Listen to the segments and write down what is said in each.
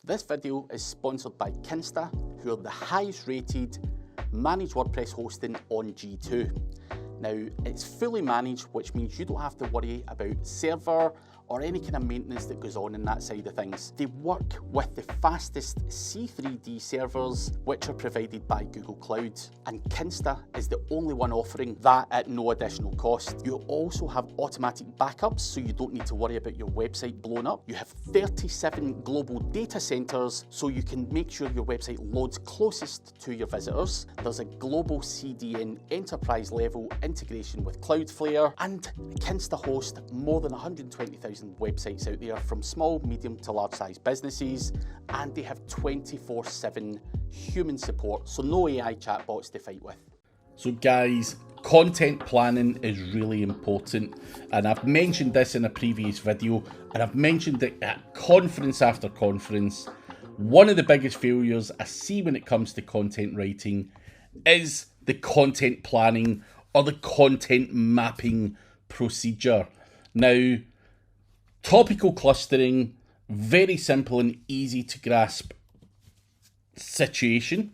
This video is sponsored by Kinsta, who are the highest rated managed WordPress hosting on G2. Now, it's fully managed, which means you don't have to worry about server or any kind of maintenance that goes on that side of things. They work with the fastest C3D servers, which are provided by Google Cloud. And Kinsta is the only one offering that at no additional cost. You also have automatic backups, so you don't need to worry about your website blowing up. You have 37 global data centers, so you can make sure your website loads closest to your visitors. There's a global CDN enterprise level integration with Cloudflare, and Kinsta host more than 120,000 websites out there from small, medium to large size businesses, and they have 24/7 human support, so no AI chatbots to fight with. So guys, content planning is really important, and I've mentioned this in a previous video, and I've mentioned it at conference after conference. One of the biggest failures I see when it comes to content writing is the content planning or the content mapping procedure. Now, topical clustering, very simple and easy to grasp situation.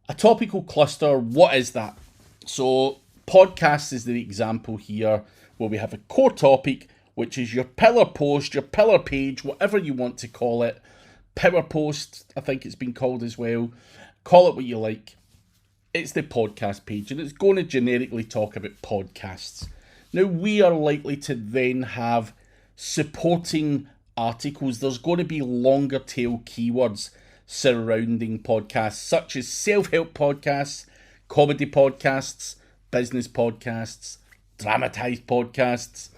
A topical cluster, what is that? So podcast is the example here, where we have a core topic, which is your pillar post, your pillar page, whatever you want to call it. Power post, I think it's been called as well. Call it what you like. It's the podcast page, and it's going to generically talk about podcasts. Now, we are likely to then have supporting articles. There's going to be longer tail keywords surrounding podcasts, such as self-help podcasts, comedy podcasts, business podcasts, dramatized podcasts,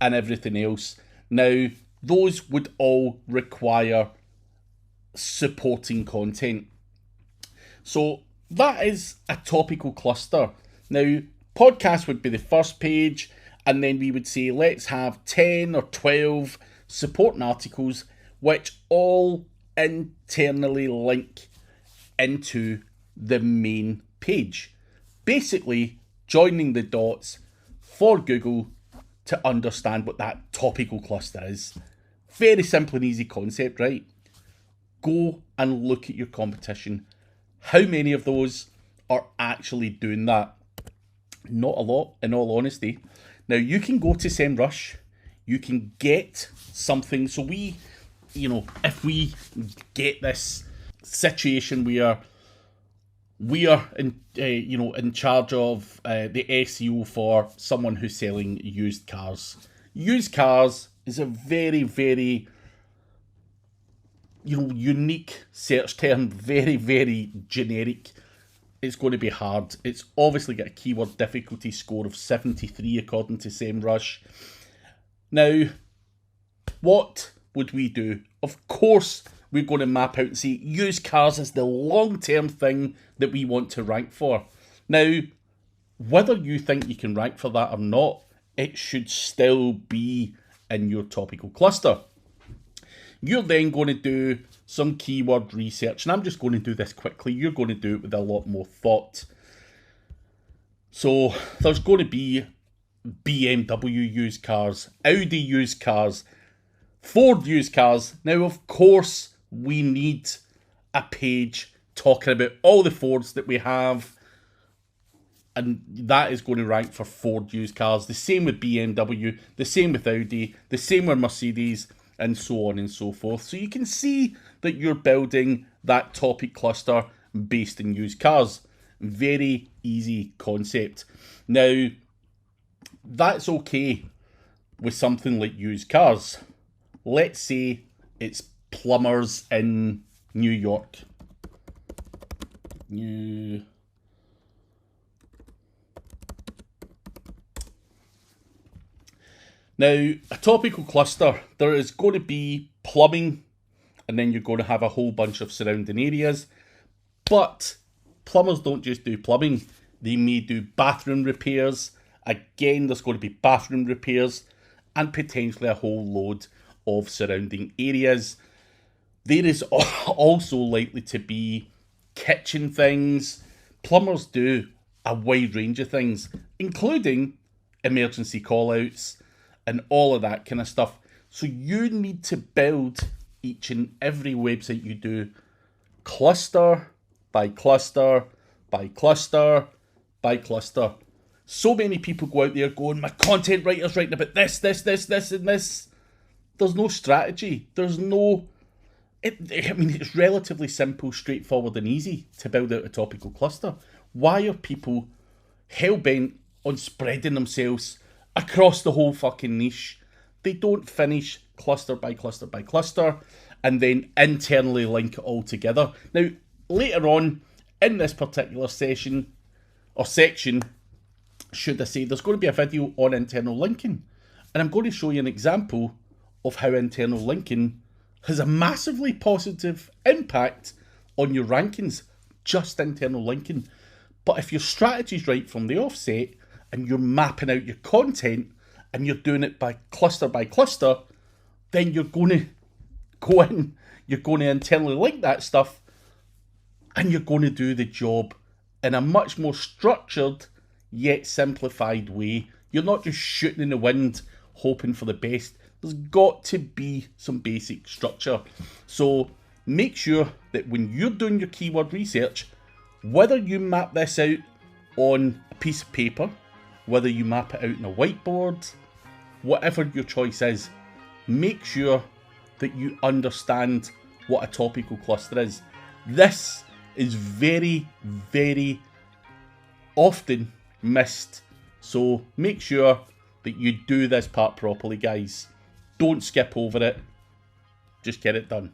and everything else. Now, those would all require supporting content. So that is a topical cluster. Now, podcast would be the first page, and then we would say, let's have 10 or 12 supporting articles, which all internally link into the main page. Basically, joining the dots for Google to understand what that topical cluster is. Very simple and easy concept, right? Go and look at your competition. How many of those are actually doing that? Not a lot, in all honesty. Now, you can go to SEMrush, you can get something. So we, if we get this situation where we are in charge of the SEO for someone who's selling used cars. Used cars is a very, very unique search term, very, very generic. It's going to be hard. It's obviously got a keyword difficulty score of 73 according to SEMrush. Now, what would we do? Of course, we're going to map out and say used cars is the long-term thing that we want to rank for. Now, whether you think you can rank for that or not, it should still be in your topical cluster. You're then going to do some keyword research, and I'm just going to do this quickly. You're going to do it with a lot more thought. So there's going to be BMW used cars, Audi used cars, Ford used cars. Now, of course, we need a page talking about all the Fords that we have, and that is going to rank for Ford used cars. The same with BMW, the same with Audi, the same with Mercedes, and so on and so forth. So you can see that you're building that topic cluster based in used cars. Very easy concept. Now, that's okay with something like used cars. Let's say it's plumbers in New York. Now, a topical cluster, there is going to be plumbing, and then you're going to have a whole bunch of surrounding areas. But plumbers don't just do plumbing. They may do bathroom repairs. Again, there's going to be bathroom repairs and potentially a whole load of surrounding areas. There is also likely to be kitchen things. Plumbers do a wide range of things, including emergency call-outs and all of that kind of stuff. So you need to build each and every website you do, cluster by cluster by cluster by cluster. So many people go out there going, my content writer's writing about this, and this. There's no strategy. There's no... it's relatively simple, straightforward and easy to build out a topical cluster. Why are people hell-bent on spreading themselves across the whole fucking niche? They don't finish cluster by cluster by cluster and then internally link it all together. Now, later on in this particular session, or section, should I say, there's going to be a video on internal linking. And I'm going to show you an example of how internal linking has a massively positive impact on your rankings. Just internal linking. But if your strategy's right from the offset, and you're mapping out your content, and you're doing it by cluster, then you're going to go in, you're going to internally link that stuff, and you're going to do the job in a much more structured yet simplified way. You're not just shooting in the wind, hoping for the best. There's got to be some basic structure. So make sure that when you're doing your keyword research, whether you map this out on a piece of paper, whether you map it out on a whiteboard, whatever your choice is, make sure that you understand what a topical cluster is. This is very, very often missed. So make sure that you do this part properly, guys. Don't skip over it. Just get it done.